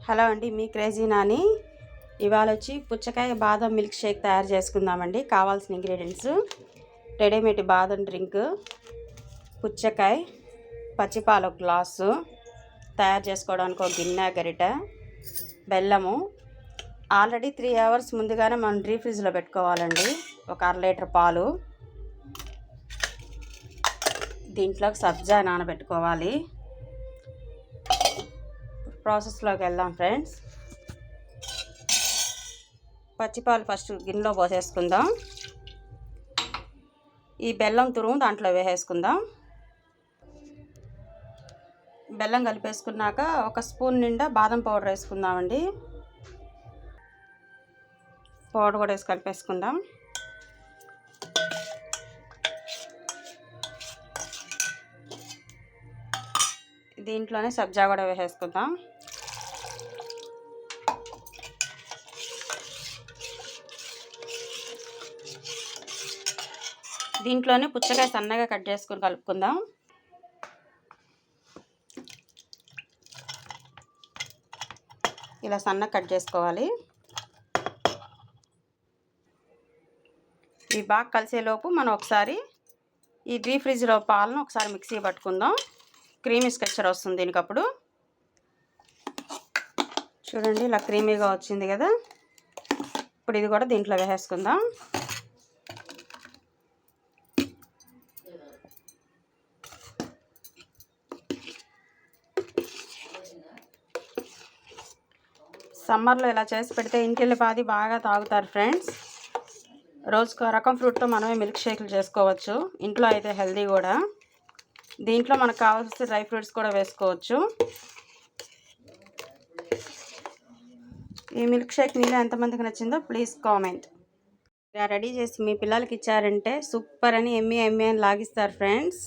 Hello అండి, మీ crazy Nani. ఇవాళ వచ్చి పుచ్చకాయ బాదం మిల్క్ షేక్ తయారు చేసుకుందామండి. కావాల్సిన ఇంగ్రీడియంట్స్: రెడీమేడ్ బాదం డ్రింక్, పుచ్చకాయ, పచ్చిపాలు ఒక గ్లాసు, తయారు చేసుకోవడానికి ఒక గిన్నె, గరిట, బెల్లము. ఆల్రెడీ 3 hours ముందుగానే మనం డీప్ ఫ్రిడ్జ్లో పెట్టుకోవాలండి. ఒక 1/2 లీటర్ పాలు, దీంట్లోకి సబ్జా నానబెట్టుకోవాలి. ప్రాసెస్లోకి వెళ్దాం ఫ్రెండ్స్. పచ్చిపాలు ఫస్ట్ గిన్నెలో పోసేసుకుందాం. ఈ బెల్లం తురుము దాంట్లో వేసేసుకుందాం. బెల్లం కలిపేసుకున్నాక ఒక స్పూన్ నిండా బాదం పౌడర్ వేసుకుందామండి. పౌడర్ కూడా వేసి కలిపేసుకుందాం. దీంట్లోనే సబ్జా కూడా వేసేసుకుందాం. దీంట్లోనే పుచ్చకాయ సన్నగా కట్ చేసుకుని కలుపుకుందాం. ఇలా సన్నగా కట్ చేసుకోవాలి. ఇవి బాగా కలిసేలోపు మనం ఒకసారి ఈ డీప్ ఫ్రిడ్జ్లో పాలను ఒకసారి మిక్సీ పట్టుకుందాం. క్రీమీ స్ట్రక్చర్ వస్తుంది దీనికి. అప్పుడు చూడండి, ఇలా క్రీమీగా వచ్చింది కదా. ఇప్పుడు ఇది కూడా దీంట్లో వేసేసుకుందాం. సమ్మర్లో ఇలా చేసి పెడితే ఇంటిల్లిపాది బాగా తాగుతారు ఫ్రెండ్స్. రోజుకు రకం ఫ్రూట్తో మనమే మిల్క్ షేక్లు చేసుకోవచ్చు. ఇంట్లో అయితే హెల్దీ కూడా. దీంట్లో మనకు కావాల్సిన డ్రై ఫ్రూట్స్ కూడా వేసుకోవచ్చు. ఈ మిల్క్ షేక్ మీలో ఎంతమందికి నచ్చిందో ప్లీజ్ కామెంట్. ఇలా రెడీ చేసి మీ పిల్లలకి ఇచ్చారంటే సూపర్ అని ఎమ్మి అని లాగిస్తారు ఫ్రెండ్స్.